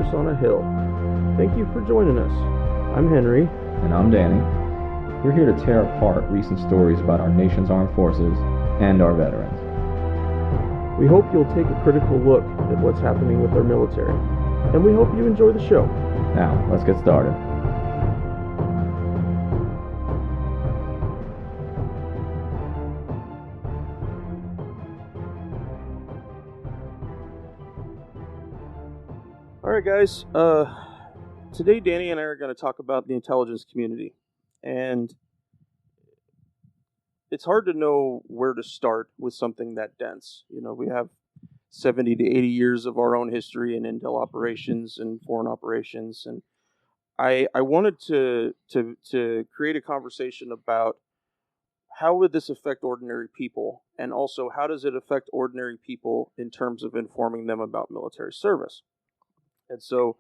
fortress on a hill. Thank you for joining us. I'm Henry. And I'm Danny. We're here to tear apart recent stories about our nation's armed forces and our veterans. We hope you'll take a critical look at what's happening with our military, and we hope you enjoy the show. Now, let's get started. All right, guys. Today, Danny and I are going to talk about the intelligence community, and it's hard to know where to start with something that dense. You know, we have 70 to 80 years of our own history in intel operations and foreign operations, and I wanted to create a conversation about how would this affect ordinary people, and also how does it affect ordinary people in terms of informing them about military service. And so,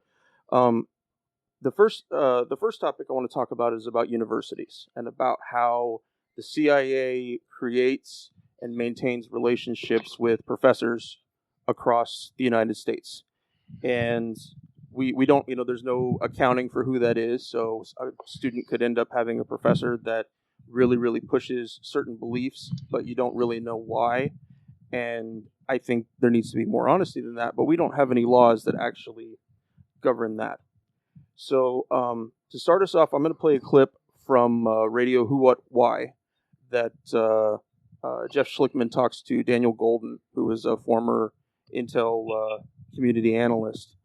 the first topic I want to talk about is about universities and about how the CIA creates and maintains relationships with professors across the United States. And we don't, there's no accounting for who that is. So a student could end up having a professor that really, really pushes certain beliefs, but you don't really know why. And I think there needs to be more honesty than that, but we don't have any laws that actually govern that. So to start us off, I'm going to play a clip from Radio Who, What, Why that Jeff Schlickman talks to Daniel Golden, who is a former Intel community analyst.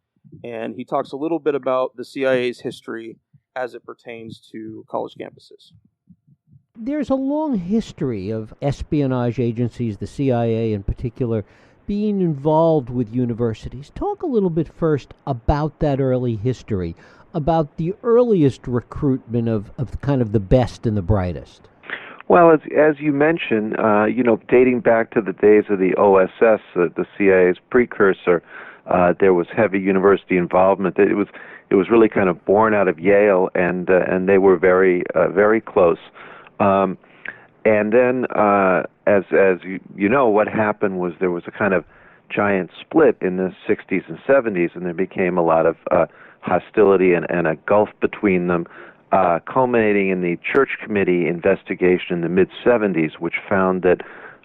And he talks a little bit about the CIA's history as it pertains to college campuses. There's a long history of espionage agencies, the CIA in particular, being involved with universities. Talk a little bit first about that early history, about the earliest recruitment of kind of the best and the brightest. Well, as you mentioned, dating back to the days of the OSS, the CIA's precursor, there was heavy university involvement. It was really kind of born out of Yale, and they were very close. And then, as you know, what happened was there was a kind of giant split in the 60s and 70s, and there became a lot of hostility and a gulf between them, culminating in the Church Committee investigation in the mid-70s, which found that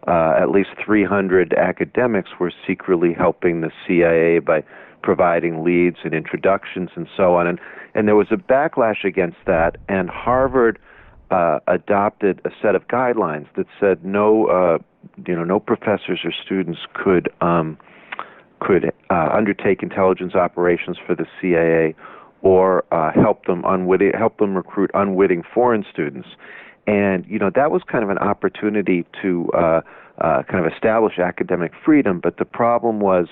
at least 300 academics were secretly helping the CIA by providing leads and introductions and so on. And there was a backlash against that, and Harvard adopted a set of guidelines that said no professors or students could undertake intelligence operations for the CIA or help them recruit unwitting foreign students. And that was kind of an opportunity to kind of establish academic freedom. But the problem was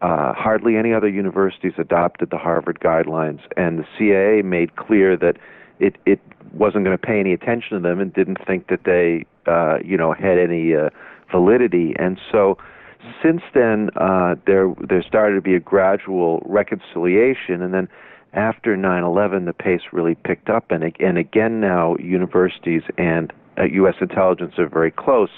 hardly any other universities adopted the Harvard guidelines, and the CIA made clear that it wasn't going to pay any attention to them and didn't think that they had any validity. And so since then there started to be a gradual reconciliation, and then after 9/11 the pace really picked up, and again now universities and U.S. intelligence are very close.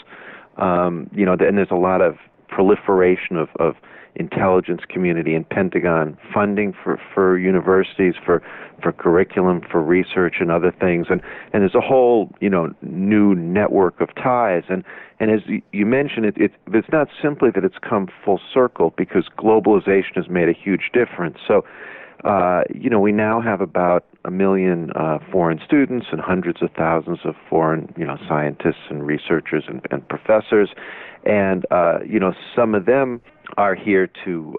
And there's a lot of proliferation of intelligence community and Pentagon funding for universities, for curriculum, for research and other things, and there's a whole new network of ties, and as you mentioned, it's not simply that it's come full circle, because globalization has made a huge difference. So we now have about 1 million foreign students and hundreds of thousands of foreign scientists and researchers and professors, and some of them are here to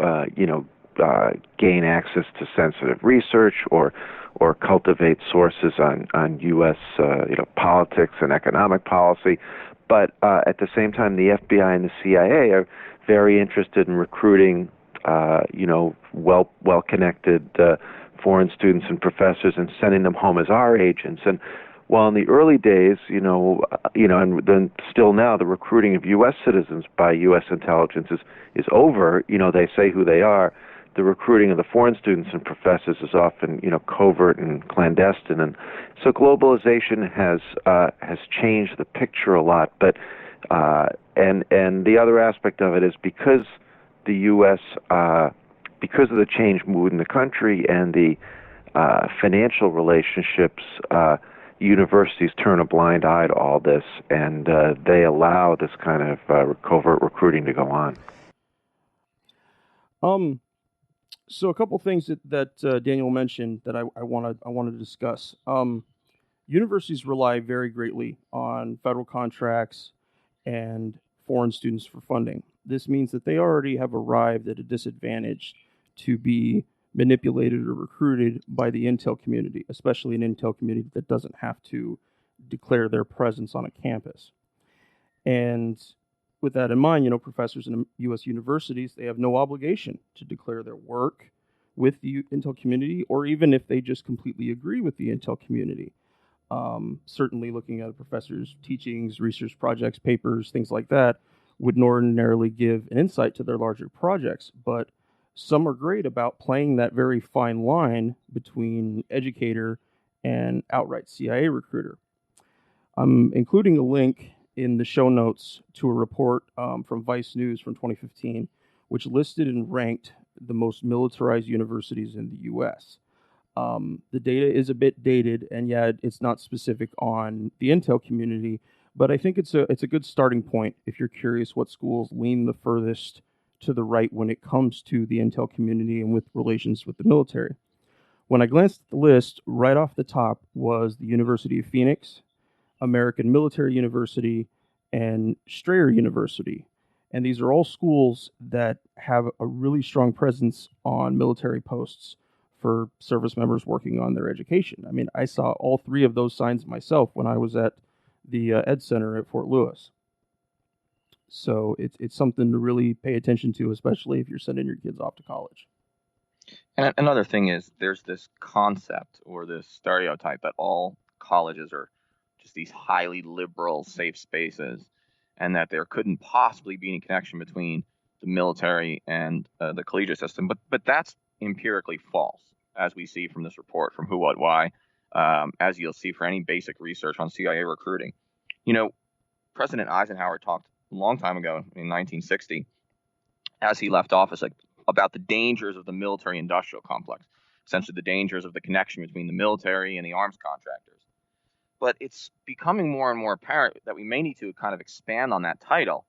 gain access to sensitive research or cultivate sources on U.S. Politics and economic policy. But at the same time, the FBI and the CIA are very interested in recruiting well-connected foreign students and professors and sending them home as our agents. And while in the early days, and then still now, the recruiting of U.S. citizens by U.S. intelligence is over. They say who they are. The recruiting of the foreign students and professors is often, covert and clandestine. And so globalization has changed the picture a lot. But and the other aspect of it is because the U.S. because of the change mood in the country and the financial relationships, universities turn a blind eye to all this, and they allow this kind of covert recruiting to go on. So a couple things that Daniel mentioned that I want to discuss. Universities rely very greatly on federal contracts and foreign students for funding. This means that they already have arrived at a disadvantage to be manipulated or recruited by the intel community, especially an intel community that doesn't have to declare their presence on a campus. And with that in mind, professors in U.S. universities, they have no obligation to declare their work with the intel community, or even if they just completely agree with the intel community. Certainly looking at a professor's teachings, research projects, papers, things like that would ordinarily give an insight to their larger projects, but some are great about playing that very fine line between educator and outright CIA recruiter. I'm including a link in the show notes to a report from Vice News from 2015, which listed and ranked the most militarized universities in the U.S. The data is a bit dated, and yet it's not specific on the intel community, but I think it's a good starting point if you're curious what schools lean the furthest to the right when it comes to the intel community and with relations with the military. When I glanced at the list, right off the top was the University of Phoenix, American Military University, and Strayer University. And these are all schools that have a really strong presence on military posts for service members working on their education. I mean, I saw all three of those signs myself when I was at the Ed Center at Fort Lewis. So it's something to really pay attention to, especially if you're sending your kids off to college. And another thing is there's this concept or this stereotype that all colleges are just these highly liberal, safe spaces, and that there couldn't possibly be any connection between the military and the collegiate system. But that's empirically false, as we see from this report from Who, What, Why, as you'll see for any basic research on CIA recruiting. President Eisenhower talked a long time ago in 1960, as he left office, about the dangers of the military-industrial complex, essentially the dangers of the connection between the military and the arms contractors. But it's becoming more and more apparent that we may need to kind of expand on that title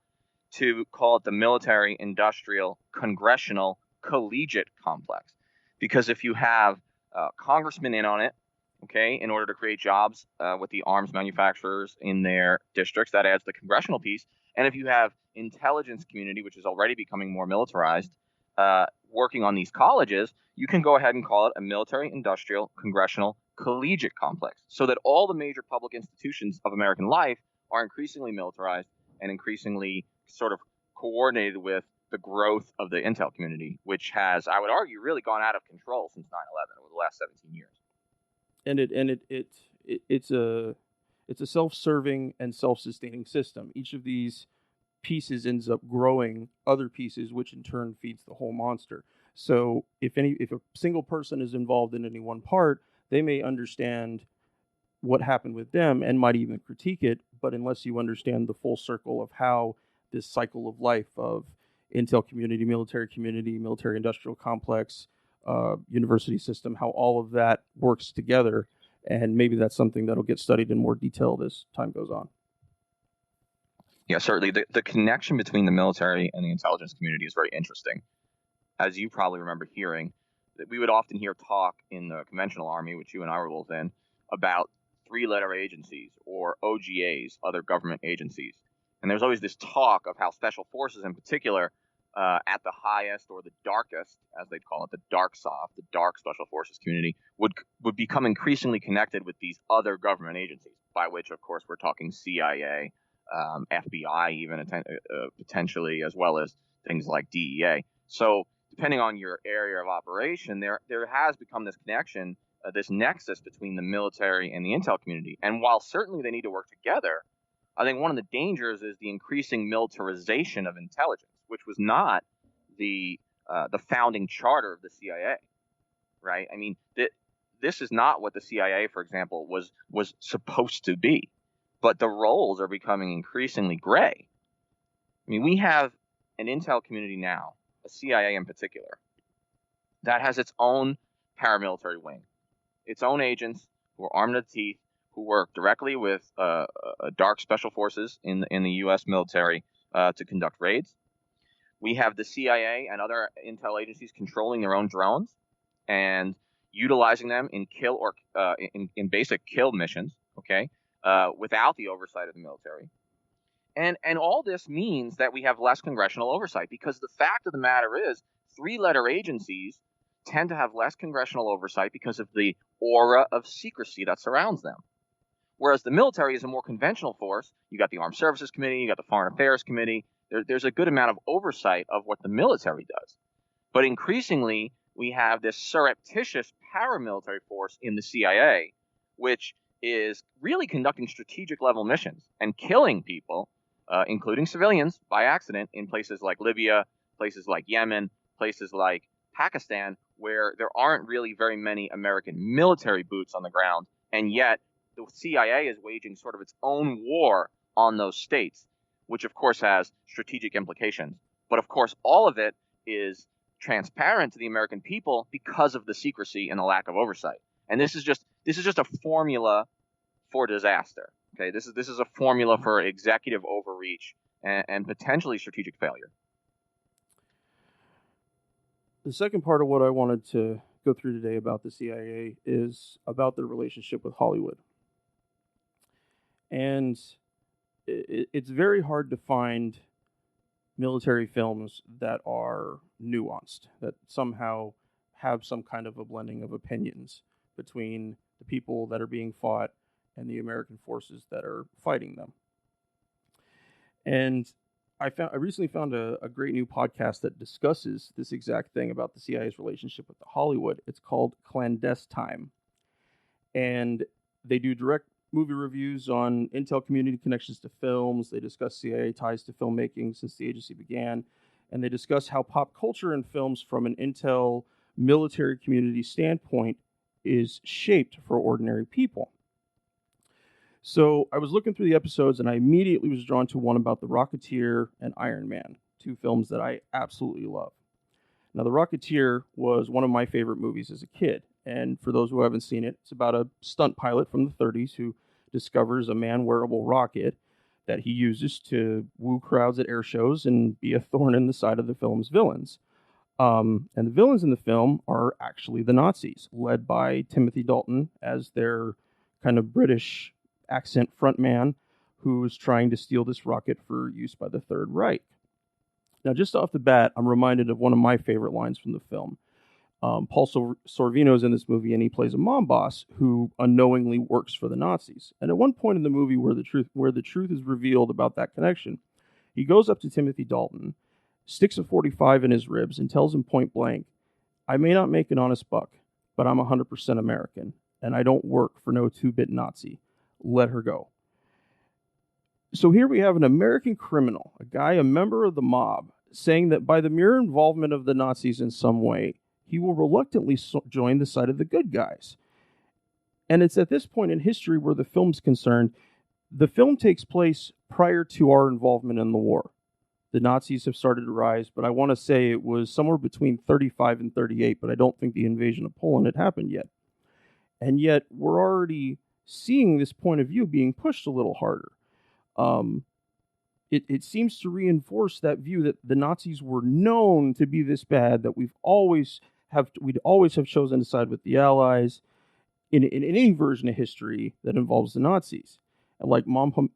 to call it the military-industrial congressional collegiate complex. Because if you have congressmen in on it, okay, in order to create jobs with the arms manufacturers in their districts, that adds the congressional piece. And if you have intelligence community, which is already becoming more militarized, working on these colleges, you can go ahead and call it a military-industrial congressional collegiate complex, so that all the major public institutions of American life are increasingly militarized and increasingly sort of coordinated with the growth of the intel community, which has, I would argue, really gone out of control since 9/11 over the last 17 years. And it's a self-serving and self-sustaining system. Each of these pieces ends up growing other pieces, which in turn feeds the whole monster. So if a single person is involved in any one part, they may understand what happened with them and might even critique it, but unless you understand the full circle of how this cycle of life of intel community, military industrial complex, university system, how all of that works together, and maybe that's something that'll get studied in more detail as time goes on. Yeah, certainly. The connection between the military and the intelligence community is very interesting. As you probably remember hearing, that we would often hear talk in the conventional army, which you and I were both in, about three-letter agencies or OGAs, other government agencies. And there's always this talk of how special forces in particular, at the highest or the darkest, as they'd call it, the dark SOF, the dark special forces community, would become increasingly connected with these other government agencies, by which, of course, we're talking CIA, FBI even potentially, as well as things like DEA. So depending on your area of operation, there has become this connection, this nexus between the military and the intel community. And while certainly they need to work together, I think one of the dangers is the increasing militarization of intelligence, which was not the founding charter of the CIA, right? I mean, this is not what the CIA, for example, was supposed to be. But the roles are becoming increasingly gray. I mean, we have an intel community now, a CIA in particular, that has its own paramilitary wing, its own agents who are armed to the teeth, who work directly with dark special forces in the U.S. military to conduct raids. We have the CIA and other intel agencies controlling their own drones and utilizing them in in basic kill missions, okay, without the oversight of the military. And all this means that we have less congressional oversight, because the fact of the matter is 3-letter agencies tend to have less congressional oversight because of the aura of secrecy that surrounds them. Whereas the military is a more conventional force. You got the Armed Services Committee, you got the Foreign Affairs Committee. There's a good amount of oversight of what the military does. But increasingly, we have this surreptitious paramilitary force in the CIA, which is really conducting strategic level missions and killing people, including civilians, by accident in places like Libya, places like Yemen, places like Pakistan, where there aren't really very many American military boots on the ground, and yet the CIA is waging sort of its own war on those states, which of course has strategic implications. But of course, all of it is transparent to the American people because of the secrecy and the lack of oversight. And this is just a formula for disaster. Okay, this is a formula for executive overreach and potentially strategic failure. The second part of what I wanted to go through today about the CIA is about their relationship with Hollywood. And it's very hard to find military films that are nuanced, that somehow have some kind of a blending of opinions between the people that are being fought and the American forces that are fighting them. And I recently found a great new podcast that discusses this exact thing about the CIA's relationship with Hollywood. It's called Clandestine. And they do direct movie reviews on intel community connections to films. They discuss CIA ties to filmmaking since the agency began. And they discuss how pop culture in films from an intel military community standpoint is shaped for ordinary people. So I was looking through the episodes, and I immediately was drawn to one about The Rocketeer and Iron Man, 2 films that I absolutely love. Now, The Rocketeer was one of my favorite movies as a kid. And for those who haven't seen it, it's about a stunt pilot from the 30s who discovers a man-wearable rocket that he uses to woo crowds at air shows and be a thorn in the side of the film's villains. And the villains in the film are actually the Nazis, led by Timothy Dalton as their kind of British accent frontman who's trying to steal this rocket for use by the Third Reich. Now, just off the bat, I'm reminded of one of my favorite lines from the film. Paul Sorvino's in this movie, and he plays a mob boss who unknowingly works for the Nazis. And at one point in the movie where the truth is revealed about that connection, he goes up to Timothy Dalton, sticks a 45 in his ribs, and tells him point blank, "I may not make an honest buck, but I'm 100% American, and I don't work for no 2-bit Nazi. Let her go." So here we have an American criminal, a guy, a member of the mob, saying that by the mere involvement of the Nazis in some way, he will reluctantly join the side of the good guys. And it's at this point in history where the film's concerned. The film takes place prior to our involvement in the war. The Nazis have started to rise, but I want to say it was somewhere between 35 and 38, but I don't think the invasion of Poland had happened yet. And yet we're already seeing this point of view being pushed a little harder. It seems to reinforce that view that the Nazis were known to be this bad, that we'd always have chosen to side with the Allies in any version of history that involves the Nazis. And like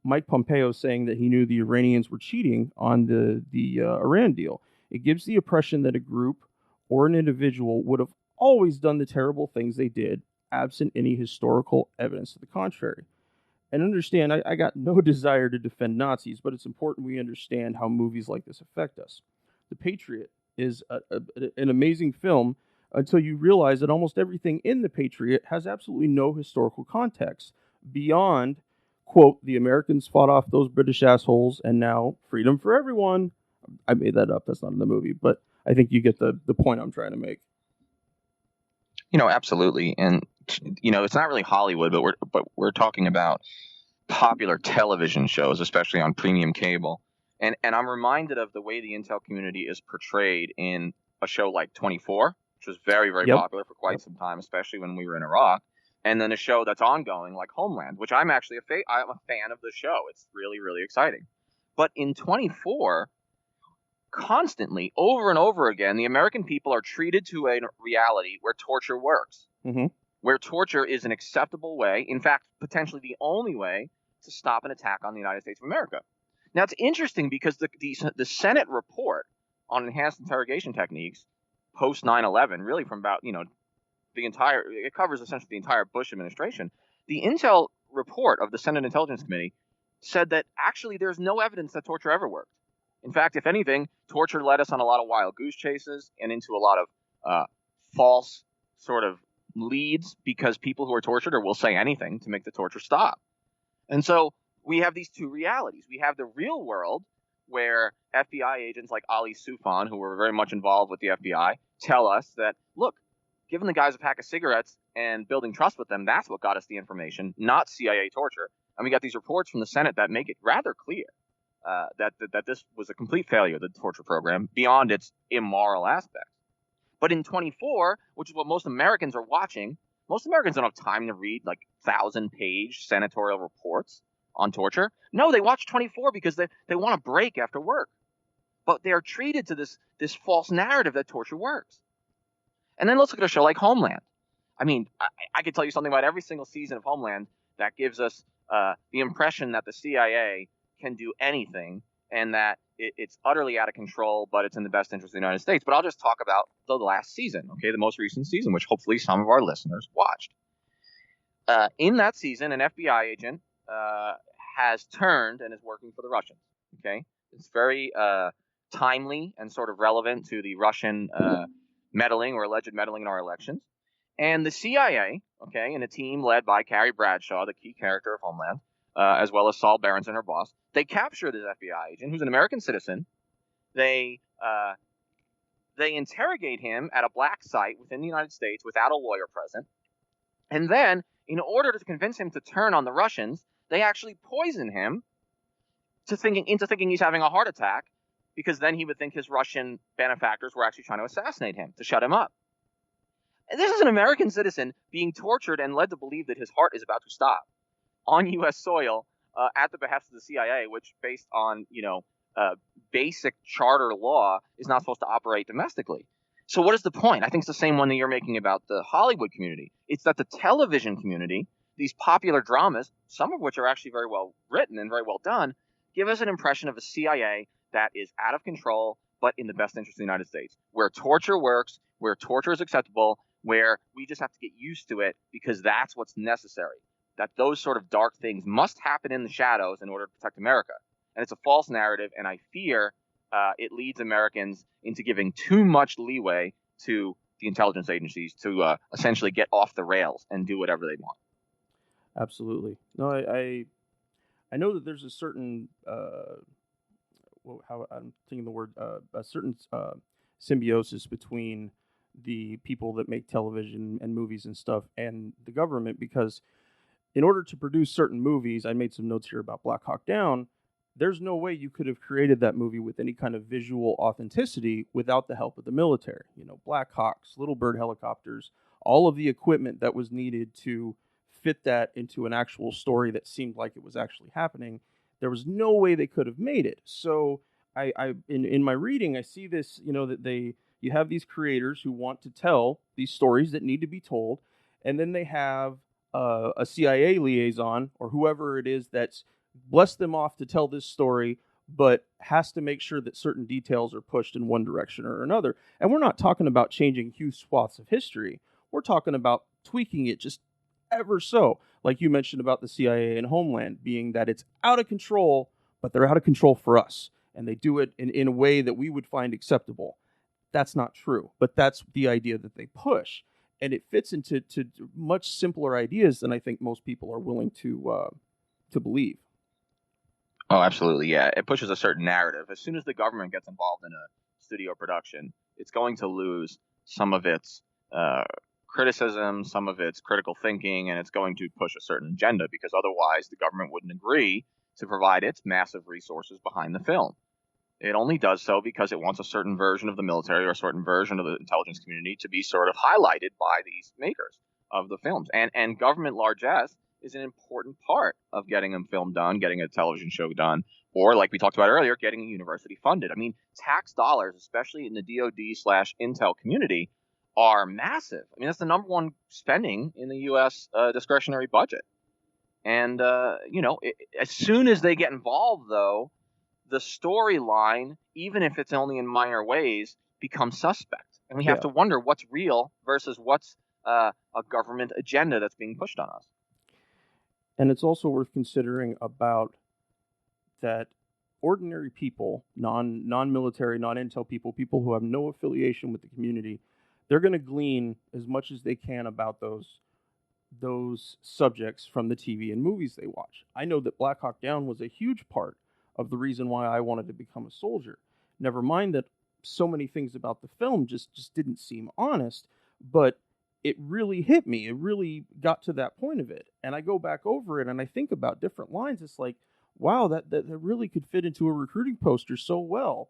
Mike Pompeo saying that he knew the Iranians were cheating on the Iran deal, it gives the impression that a group or an individual would have always done the terrible things they did, absent any historical evidence to the contrary. And understand, I got no desire to defend Nazis, but it's important we understand how movies like this affect us. The Patriot is an amazing film until you realize that almost everything in The Patriot has absolutely no historical context beyond, quote, "the Americans fought off those British assholes and now freedom for everyone." I made that up. That's not in the movie, but I think you get the point I'm trying to make. Absolutely. And it's not really Hollywood, but we're talking about popular television shows, especially on premium cable. And I'm reminded of the way the intel community is portrayed in a show like 24, which was very, very Yep. popular for quite some time, especially when we were in Iraq. And then a show that's ongoing like Homeland, which I'm actually I'm a fan of the show. It's really, really exciting. But in 24, constantly, over and over again, the American people are treated to a reality where torture works, where torture is an acceptable way, in fact, potentially the only way to stop an attack on the United States of America. Now, it's interesting because the Senate report on enhanced interrogation techniques post 9/11, really from about, it covers essentially the entire Bush administration. The intel report of the Senate Intelligence Committee said that actually there's no evidence that torture ever worked. In fact, if anything, torture led us on a lot of wild goose chases and into a lot of false sort of leads, because people who are tortured will say anything to make the torture stop. And so we have these two realities. We have the real world where FBI agents like Ali Soufan, who were very much involved with the FBI, tell us that, look, giving the guys a pack of cigarettes and building trust with them, that's what got us the information, not CIA torture. And we got these reports from the Senate that make it rather clear that this was a complete failure, the torture program, beyond its immoral aspects. But in 24, which is what most Americans are watching, most Americans don't have time to read like 1,000-page senatorial reports on torture. No, they watch 24 because they want a break after work. But they're treated to this false narrative that torture works. And then let's look at a show like Homeland. I mean, I could tell you something about every single season of Homeland that gives us the impression that the CIA can do anything and that it's utterly out of control, but it's in the best interest of the United States. But I'll just talk about the last season, okay, the most recent season, which hopefully some of our listeners watched. In that season, an FBI agent has turned and is working for the Russians, okay? It's very timely and sort of relevant to the Russian meddling or alleged meddling in our elections. And the CIA, okay, and a team led by Carrie Bradshaw, the key character of Homeland, as well as Saul Berenson, her boss, they capture this FBI agent who's an American citizen. They interrogate him at a black site within the United States without a lawyer present. And then, in order to convince him to turn on the Russians, they actually poison him into thinking he's having a heart attack, because then he would think his Russian benefactors were actually trying to assassinate him to shut him up. And this is an American citizen being tortured and led to believe that his heart is about to stop on U.S. soil at the behest of the CIA, which, based on basic charter law, is not supposed to operate domestically. So what is the point? I think it's the same one that you're making about the Hollywood community. It's that the television community, these popular dramas, some of which are actually very well written and very well done, give us an impression of a CIA that is out of control, but in the best interest of the United States, where torture works, where torture is acceptable, where we just have to get used to it because that's what's necessary. That those sort of dark things must happen in the shadows in order to protect America. And it's a false narrative, and I fear it leads Americans into giving too much leeway to the intelligence agencies to essentially get off the rails and do whatever they want. Absolutely. No, I know that there's a certain how I'm thinking the word a certain symbiosis between the people that make television and movies and stuff and the government, because in order to produce certain movies, I made some notes here about Black Hawk Down. There's no way you could have created that movie with any kind of visual authenticity without the help of the military. Black Hawks, Little Bird helicopters, all of the equipment that was needed to fit that into an actual story that seemed like it was actually happening. There was no way they could have made it. So I in my reading, I see this, that you have these creators who want to tell these stories that need to be told, and then they have a CIA liaison or whoever it is that's blessed them off to tell this story, but has to make sure that certain details are pushed in one direction or another. And we're not talking about changing huge swaths of history. We're talking about tweaking it just ever so. Like you mentioned about the CIA and Homeland, being that it's out of control, but they're out of control for us. And they do it in a way that we would find acceptable. That's not true, but that's the idea that they push. And it fits into much simpler ideas than I think most people are willing to believe. Oh, absolutely, yeah. It pushes a certain narrative. As soon as the government gets involved in a studio production, it's going to lose some of its criticism, some of its critical thinking, and it's going to push a certain agenda, because otherwise the government wouldn't agree to provide its massive resources behind the film. It only does so because it wants a certain version of the military or a certain version of the intelligence community to be sort of highlighted by these makers of the films. And government largesse is an important part of getting a film done, getting a television show done, or like we talked about earlier, getting a university funded. I mean, tax dollars, especially in the DoD/Intel community, are massive. I mean, that's the number one spending in the U.S. Discretionary budget. And, as soon as they get involved, though, the storyline, even if it's only in minor ways, becomes suspect. And we have to wonder what's real versus what's a government agenda that's being pushed on us. And it's also worth considering about that ordinary people, non-military, non-intel people who have no affiliation with the community, they're going to glean as much as they can about those subjects from the TV and movies they watch. I know that Black Hawk Down was a huge part of the reason why I wanted to become a soldier. Never mind that so many things about the film just didn't seem honest, but it really hit me. It really got to that point of it. And I go back over it and I think about different lines. It's like, wow, that really could fit into a recruiting poster so well.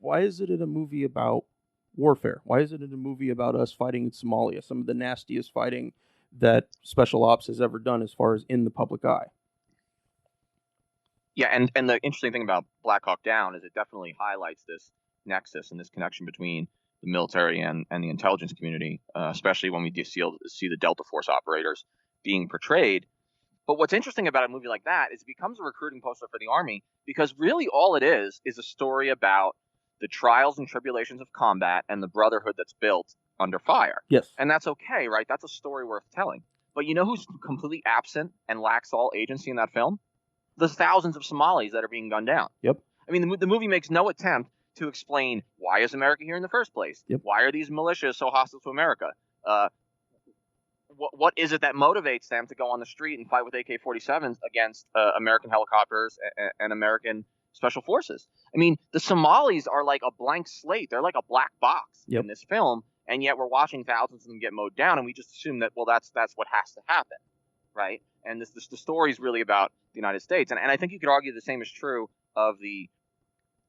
Why is it in a movie about warfare? Why is it in a movie about us fighting in Somalia? Some of the nastiest fighting that Special Ops has ever done as far as in the public eye. Yeah, and the interesting thing about Black Hawk Down is it definitely highlights this nexus and this connection between the military and the intelligence community, especially when we see the Delta Force operators being portrayed. But what's interesting about a movie like that is it becomes a recruiting poster for the Army because really all it is a story about the trials and tribulations of combat and the brotherhood that's built under fire. Yes. And that's okay, right? That's a story worth telling. But you know who's completely absent and lacks all agency in that film? The thousands of Somalis that are being gunned down. Yep. I mean, the movie makes no attempt to explain why is America here in the first place? Yep. Why are these militias so hostile to America? What is it that motivates them to go on the street and fight with AK-47s against American helicopters and American special forces? I mean, the Somalis are like a blank slate. They're like a black box in this film, and yet we're watching thousands of them get mowed down, and we just assume that, well, that's what has to happen, right? And the story is really about the United States. And I think you could argue the same is true of the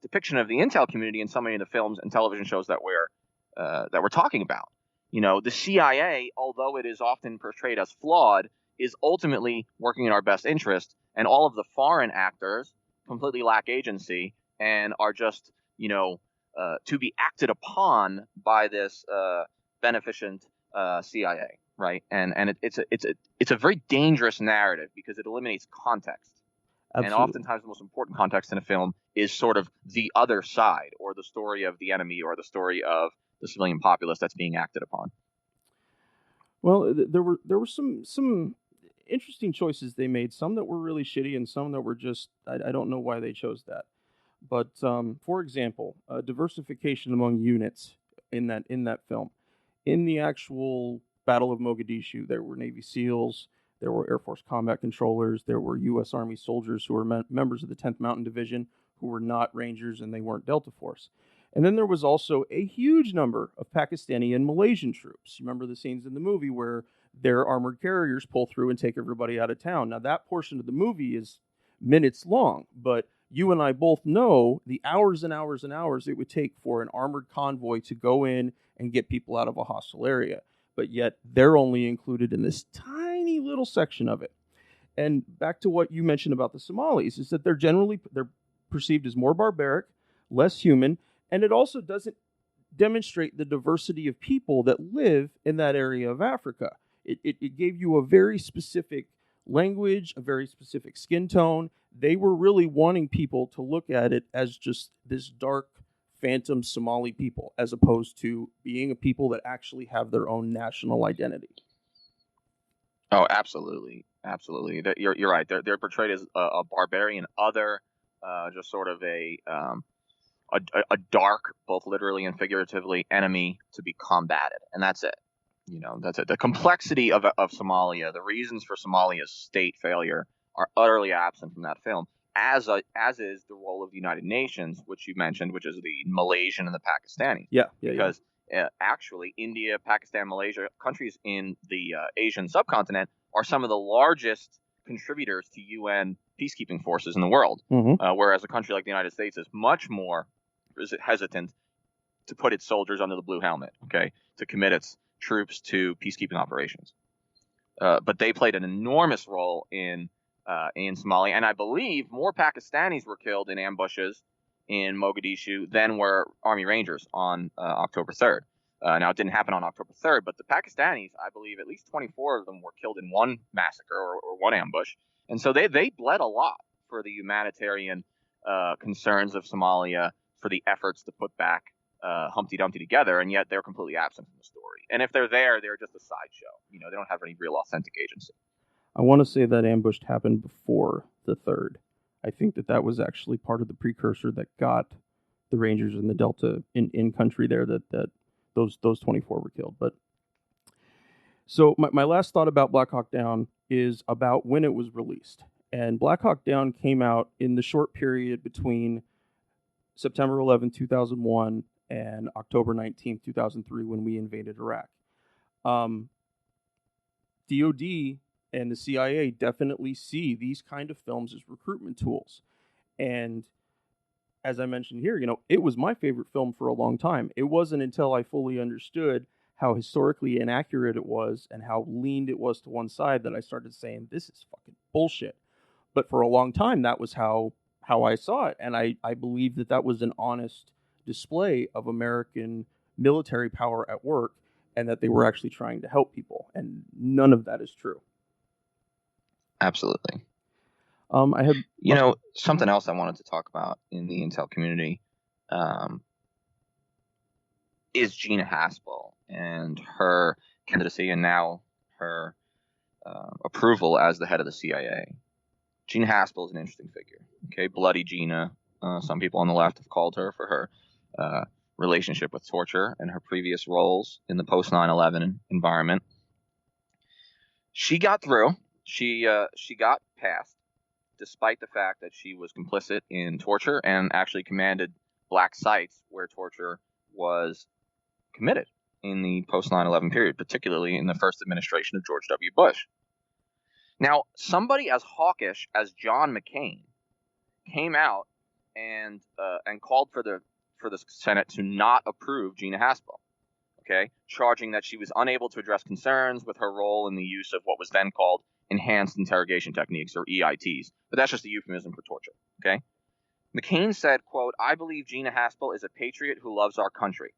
depiction of the intel community in so many of the films and television shows that we're talking about. You know, the CIA, although it is often portrayed as flawed, is ultimately working in our best interest, and all of the foreign actors completely lack agency and are just, to be acted upon by this beneficent CIA, right? And it's a very dangerous narrative because it eliminates context. Absolutely. And oftentimes the most important context in a film is sort of the other side, or the story of the enemy, or the story of the civilian populace that's being acted upon. Well, there were some interesting choices they made. Some that were really shitty, and some that were just I don't know why they chose that. But for example, diversification among units in that film. In the actual Battle of Mogadishu, there were Navy SEALs, there were Air Force combat controllers, there were U.S. Army soldiers who were members of the 10th Mountain Division who were not Rangers and they weren't Delta Force. And then there was also a huge number of Pakistani and Malaysian troops. You remember the scenes in the movie where their armored carriers pull through and take everybody out of town. Now, that portion of the movie is minutes long, but you and I both know the hours and hours and hours it would take for an armored convoy to go in and get people out of a hostile area. But yet they're only included in this tiny little section of it. And back to what you mentioned about the Somalis, is that they're perceived as more barbaric, less human, and it also doesn't demonstrate the diversity of people that live in that area of Africa. It gave you a very specific language, a very specific skin tone. They were really wanting people to look at it as just this dark, phantom Somali people, as opposed to being a people that actually have their own national identity. Oh, absolutely. Absolutely. You're right. They're portrayed as a barbarian other, just sort of a dark, both literally and figuratively, enemy to be combated. And that's it. That's it. The complexity of Somalia, the reasons for Somalia's state failure are utterly absent from that film, as is the role of the United Nations, which you mentioned, which is the Malaysian and the Pakistani. Because actually, India, Pakistan, Malaysia, countries in the Asian subcontinent are some of the largest contributors to UN peacekeeping forces in the world, whereas a country like the United States is much more hesitant to put its soldiers under the blue helmet, to commit its troops to peacekeeping operations. But they played an enormous role in Somalia, and I believe more Pakistanis were killed in ambushes in Mogadishu than were Army Rangers on October 3rd. Now, it didn't happen on October 3rd, but the Pakistanis, I believe at least 24 of them were killed in one massacre or one ambush. And so they bled a lot for the humanitarian concerns of Somalia, for the efforts to put back Humpty Dumpty together, and yet they're completely absent from the story. And if they're there, they're just a sideshow. They don't have any real authentic agency. I want to say that ambush happened before the 3rd. I think that was actually part of the precursor that got the Rangers in the Delta in country there, that those 24 were killed. But so my last thought about Black Hawk Down is about when it was released. And Black Hawk Down came out in the short period between September 11, 2001 and October 19, 2003, when we invaded Iraq. DOD and the CIA definitely see these kind of films as recruitment tools. And as I mentioned here, it was my favorite film for a long time. It wasn't until I fully understood how historically inaccurate it was and how leaned it was to one side that I started saying, this is fucking bullshit. But for a long time, that was how I saw it. And I believe that was an honest display of American military power at work, and that they were actually trying to help people. And none of that is true. Absolutely. I had, something else I wanted to talk about in the intel community is Gina Haspel and her candidacy, and now her approval as the head of the CIA. Gina Haspel is an interesting figure. Bloody Gina. Some people on the left have called her for her relationship with torture and her previous roles in the post 9/11 environment. She got through. She got past, despite the fact that she was complicit in torture and actually commanded black sites where torture was committed in the post 9/11 period, particularly in the first administration of George W. Bush. Now, somebody as hawkish as John McCain came out and called for the Senate to not approve Gina Haspel, charging that she was unable to address concerns with her role in the use of what was then called enhanced interrogation techniques, or EITs, but that's just a euphemism for torture. McCain said, quote, "I believe Gina Haspel is a patriot who loves our country."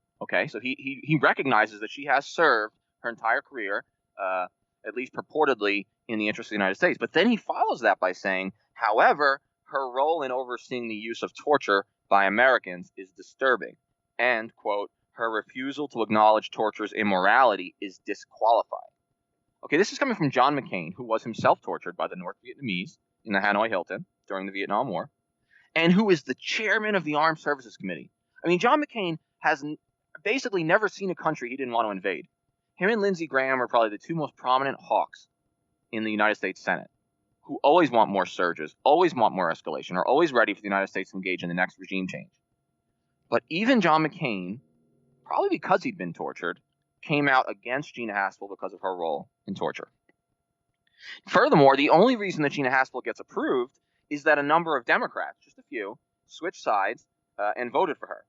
So he recognizes that she has served her entire career, at least purportedly, in the interest of the United States. But then he follows that by saying, however, her role in overseeing the use of torture by Americans is disturbing, and, quote, her refusal to acknowledge torture's immorality is disqualifying. This is coming from John McCain, who was himself tortured by the North Vietnamese in the Hanoi Hilton during the Vietnam War, and who is the chairman of the Armed Services Committee. John McCain has basically never seen a country he didn't want to invade. Him and Lindsey Graham are probably the two most prominent hawks in the United States Senate, who always want more surges, always want more escalation, are always ready for the United States to engage in the next regime change. But even John McCain, probably because he'd been tortured, came out against Gina Haspel because of her role in torture. Furthermore, the only reason that Gina Haspel gets approved is that a number of Democrats, just a few, switched sides and voted for her.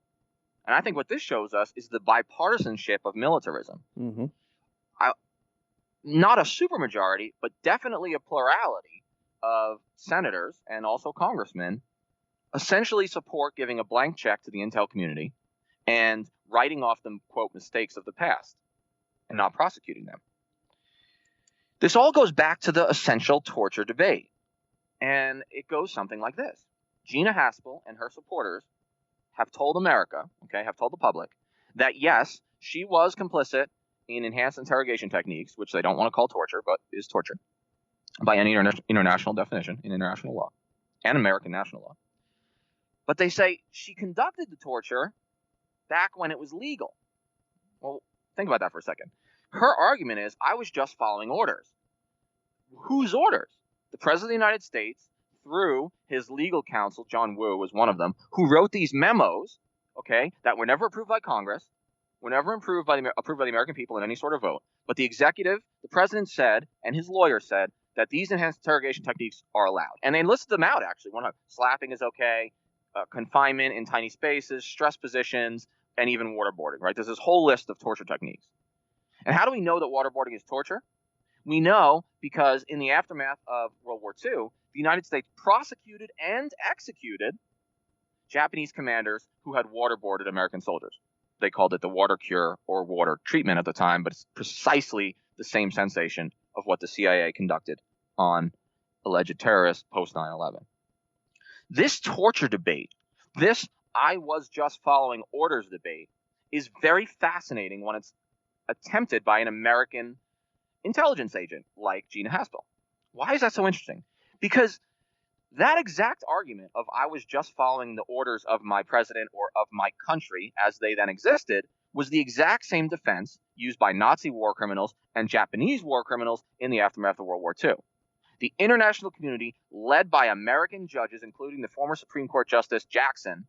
And I think what this shows us is the bipartisanship of militarism. Mm-hmm. Not a supermajority, but definitely a plurality of senators and also congressmen essentially support giving a blank check to the intel community and writing off the, quote, mistakes of the past and not prosecuting them. This all goes back to the essential torture debate. And it goes something like this. Gina Haspel and her supporters have told America, have told the public, that yes, she was complicit in enhanced interrogation techniques, which they don't want to call torture, but is torture by any international definition in international law and American national law. But they say she conducted the torture back when it was legal. Well, think about that for a second. Her argument is, I was just following orders. Whose orders? The President of the United States, through his legal counsel, John Woo was one of them, who wrote these memos, that were never approved by Congress, were never approved by the American people in any sort of vote. But the executive, the president said, and his lawyer said, that these enhanced interrogation techniques are allowed. And they listed them out, actually. One of slapping is okay, confinement in tiny spaces, stress positions, and even waterboarding, right? There's this whole list of torture techniques. And how do we know that waterboarding is torture? We know because in the aftermath of World War II, the United States prosecuted and executed Japanese commanders who had waterboarded American soldiers. They called it the water cure or water treatment at the time, but it's precisely the same sensation of what the CIA conducted on alleged terrorists post 9/11. This torture debate, this I was just following orders debate, is very fascinating when it's attempted by an American intelligence agent like Gina Haspel. Why is that so interesting? Because that exact argument of I was just following the orders of my president or of my country as they then existed was the exact same defense used by Nazi war criminals and Japanese war criminals in the aftermath of World War II. The international community, led by American judges, including the former Supreme Court Justice Jackson,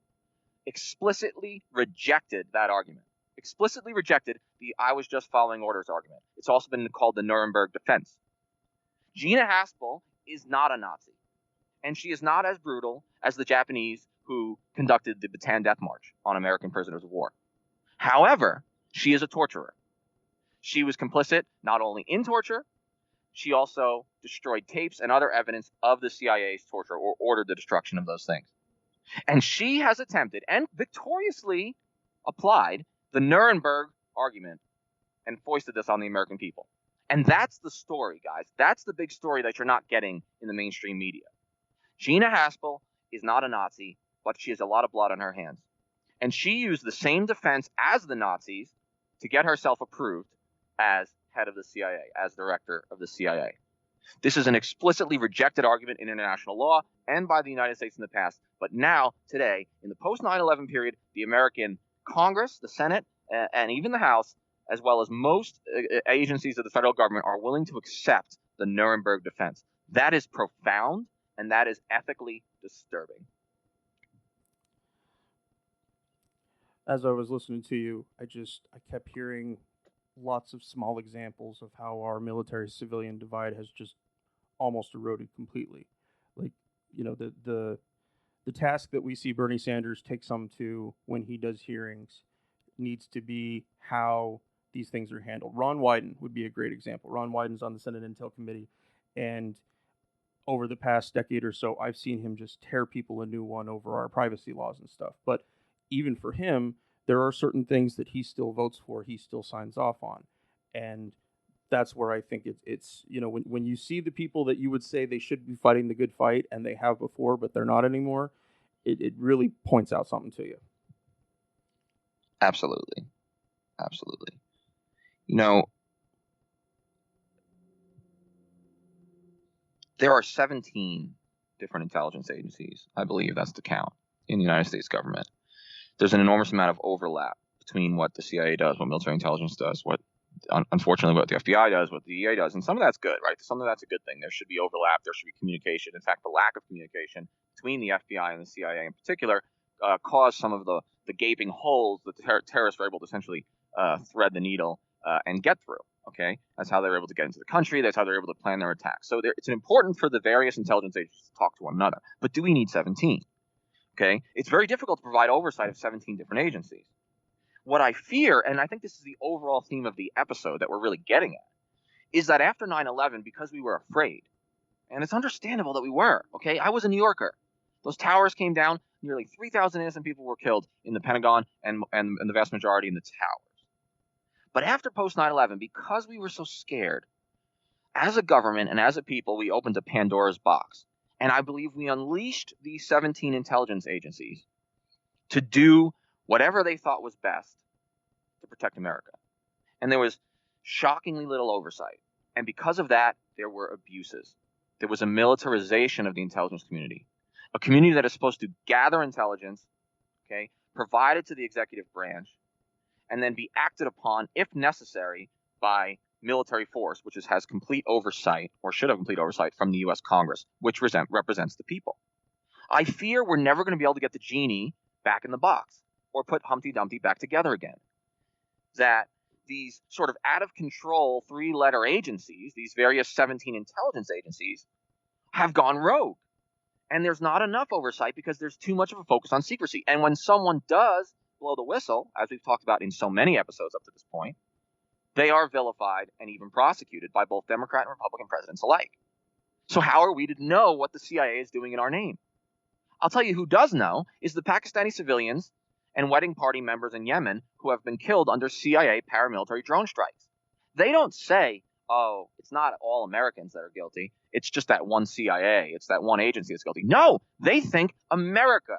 explicitly rejected that argument. Explicitly rejected the I was just following orders argument. It's also been called the Nuremberg defense. Gina Haspel is not a Nazi, and she is not as brutal as the Japanese who conducted the Bataan Death March on American prisoners of war. However, she is a torturer. She was complicit not only in torture, she also destroyed tapes and other evidence of the CIA's torture or ordered the destruction of those things. And she has attempted and victoriously applied the Nuremberg argument and foisted this on the American people. And that's the story, guys. That's the big story that you're not getting in the mainstream media. Gina Haspel is not a Nazi, but she has a lot of blood on her hands. And she used the same defense as the Nazis to get herself approved as head of the CIA, as director of the CIA. This is an explicitly rejected argument in international law and by the United States in the past. But now, today, in the post 9/11 period, the American Congress, the Senate, and even the House, as well as most agencies of the federal government, are willing to accept the Nuremberg defense. That is profound, and that is ethically disturbing. As I was listening to you, I kept hearing lots of small examples of how our military-civilian divide has just almost eroded completely. Like, the task that we see Bernie Sanders take some to when he does hearings needs to be how these things are handled. Ron Wyden would be a great example. Ron Wyden's on the Senate Intel Committee, and over the past decade or so, I've seen him just tear people a new one over our privacy laws and stuff. But even for him, there are certain things that he still votes for, he still signs off on. And that's where I think it's when you see the people that you would say they should be fighting the good fight and they have before, but they're not anymore, it really points out something to you. Absolutely. Absolutely. There are 17 different intelligence agencies, I believe that's the count, in the United States government. There's an enormous amount of overlap between what the CIA does, what military intelligence does, unfortunately, what the FBI does, what the DEA does, and some of that's good, right? Some of that's a good thing. There should be overlap. There should be communication. In fact, the lack of communication between the FBI and the CIA in particular caused some of the gaping holes that the terrorists were able to essentially thread the needle and get through. Okay, that's how they were able to get into the country. That's how they're able to plan their attacks. So it's important for the various intelligence agencies to talk to one another. But do we need 17? Okay, it's very difficult to provide oversight of 17 different agencies. What I fear, and I think this is the overall theme of the episode that we're really getting at, is that after 9/11, because we were afraid, and it's understandable that we were, okay? I was a New Yorker. Those towers came down, nearly 3,000 innocent people were killed in the Pentagon and the vast majority in the towers. But after post 9/11, because we were so scared, as a government and as a people, we opened a Pandora's box. And I believe we unleashed these 17 intelligence agencies to do whatever they thought was best to protect America. And there was shockingly little oversight. And because of that, there were abuses. There was a militarization of the intelligence community, a community that is supposed to gather intelligence, okay, provide it to the executive branch, and then be acted upon, if necessary, by military force, which has complete oversight, or should have complete oversight, from the U.S. Congress, which represents the people. I fear we're never going to be able to get the genie back in the box or put Humpty Dumpty back together again. That these sort of out of control 3-letter agencies, these various 17 intelligence agencies, have gone rogue. And there's not enough oversight because there's too much of a focus on secrecy. And when someone does blow the whistle, as we've talked about in so many episodes up to this point, they are vilified and even prosecuted by both Democrat and Republican presidents alike. So how are we to know what the CIA is doing in our name? I'll tell you who does know is the Pakistani civilians and wedding party members in Yemen who have been killed under CIA paramilitary drone strikes. They don't say, oh, it's not all Americans that are guilty. It's just that one CIA. It's that one agency that's guilty. No, they think America,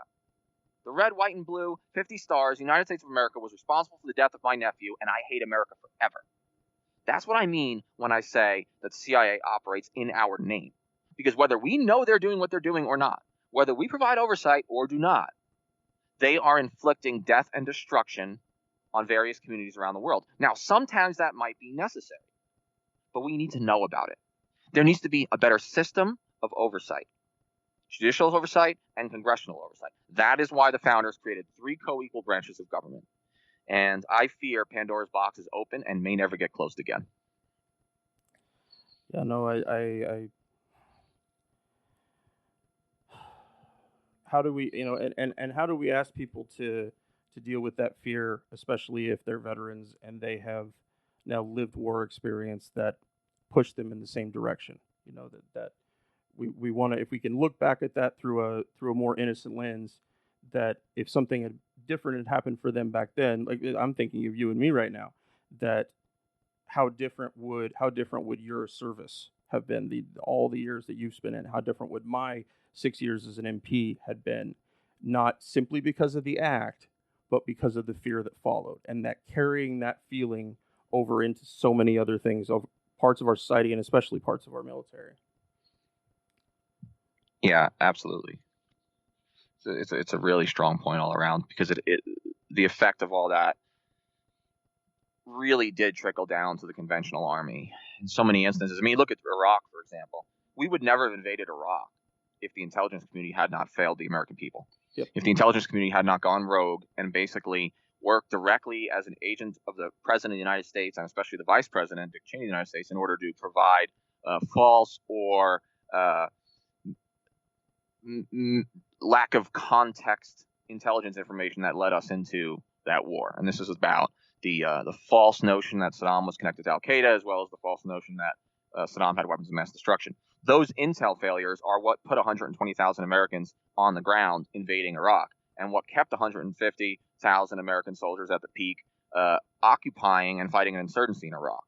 the red, white, and blue, 50 stars, United States of America, was responsible for the death of my nephew, and I hate America forever. That's what I mean when I say that the CIA operates in our name. Because whether we know they're doing what they're doing or not, whether we provide oversight or do not, they are inflicting death and destruction on various communities around the world. Now, sometimes that might be necessary, but we need to know about it. There needs to be a better system of oversight, judicial oversight and congressional oversight. That is why the founders created 3 co-equal branches of government. And I fear Pandora's box is open and may never get closed again. Yeah, no, I how do we, and how do we ask people to deal with that fear, especially if they're veterans and they have now lived war experience that push them in the same direction? That we want to, if we can look back at that through a more innocent lens, that if something different had happened for them back then, like I'm thinking of you and me right now, that how different would your service have been, all the years that you've spent in? How different would my 6 years as an MP had been, not simply because of the act, but because of the fear that followed, and that carrying that feeling over into so many other things of parts of our society and especially parts of our military. Yeah, absolutely. So it's a really strong point all around, because the effect of all that really did trickle down to the conventional army in so many instances. I mean, look at Iraq, for example. We would never have invaded Iraq if the intelligence community had not failed the American people. Yep. If the intelligence community had not gone rogue and basically worked directly as an agent of the President of the United States, and especially the Vice President, Dick Cheney of the United States, in order to provide false or lack of context intelligence information that led us into that war. And this is about the false notion that Saddam was connected to Al-Qaeda, as well as the false notion that Saddam had weapons of mass destruction. Those intel failures are what put 120,000 Americans on the ground invading Iraq, and what kept 150,000 American soldiers at the peak occupying and fighting an insurgency in Iraq.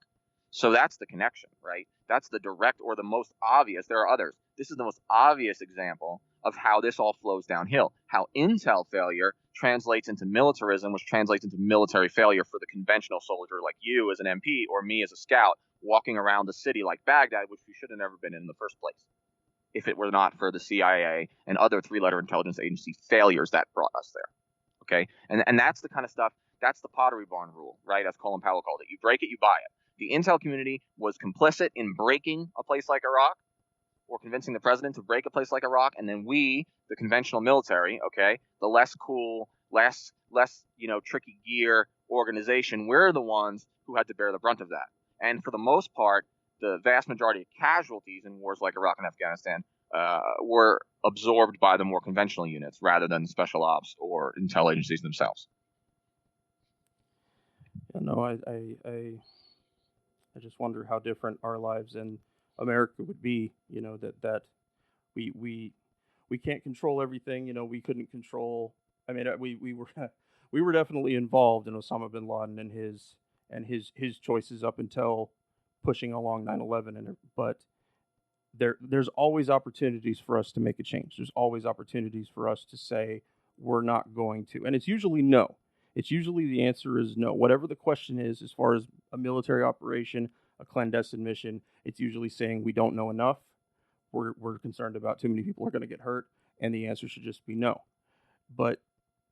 So that's the connection, right? That's the direct or the most obvious. There are others. This is the most obvious example of how this all flows downhill, how intel failure translates into militarism, which translates into military failure for the conventional soldier like you as an MP or me as a scout walking around the city like Baghdad, which we should have never been in the first place, if it were not for the CIA and other 3-letter intelligence agency failures that brought us there. Okay? And that's the kind of stuff, that's the Pottery Barn rule, right? As Colin Powell called it. You break it, you buy it. The intel community was complicit in breaking a place like Iraq, or convincing the president to break a place like Iraq, and then we, the conventional military, okay, the less cool, less tricky gear organization, we're the ones who had to bear the brunt of that. And for the most part, the vast majority of casualties in wars like Iraq and Afghanistan were absorbed by the more conventional units rather than special ops or intel agencies themselves. No, I just wonder how different our lives in America would be. That we can't control everything. We couldn't control. I mean, we were definitely involved in Osama bin Laden and his choices up until pushing along 9/11, but there's always opportunities for us to make a change. There's always opportunities for us to say we're not going to, and it's usually no. It's usually the answer is no. Whatever the question is, as far as a military operation, a clandestine mission, it's usually saying we don't know enough. We're concerned about too many people are going to get hurt, and the answer should just be no. But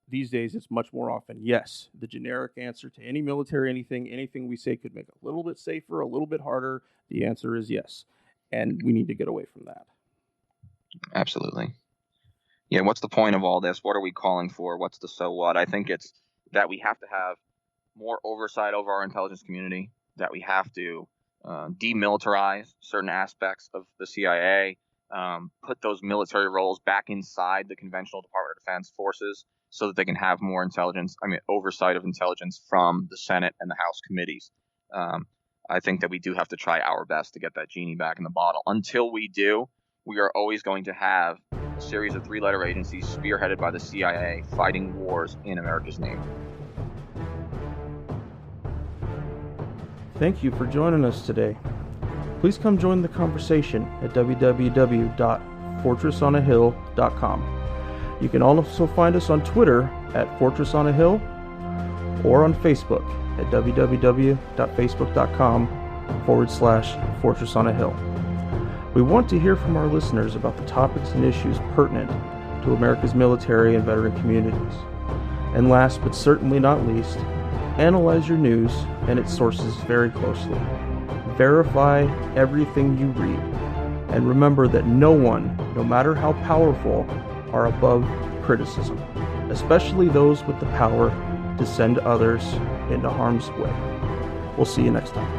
these days, it's much more often yes. The generic answer to any military, anything we say could make it a little bit safer, a little bit harder. The answer is yes, and we need to get away from that. Absolutely. Yeah, what's the point of all this? What are we calling for? What's the so what? I think it's that we have to have more oversight over our intelligence community, that we have to demilitarize certain aspects of the CIA, put those military roles back inside the conventional Department of Defense forces so that they can have more oversight of intelligence from the Senate and the House committees. I think that we do have to try our best to get that genie back in the bottle. Until we do, we are always going to have a series of three-letter agencies spearheaded by the CIA fighting wars in America's name. Thank you for joining us today. Please come join the conversation at www.fortressonahill.com. You can also find us on Twitter at Fortress on a Hill or on Facebook at www.facebook.com/Fortress on a Hill. We want to hear from our listeners about the topics and issues pertinent to America's military and veteran communities. And last but certainly not least, analyze your news and its sources very closely. Verify everything you read. And remember that no one, no matter how powerful, are above criticism, especially those with the power to send others into harm's way. We'll see you next time.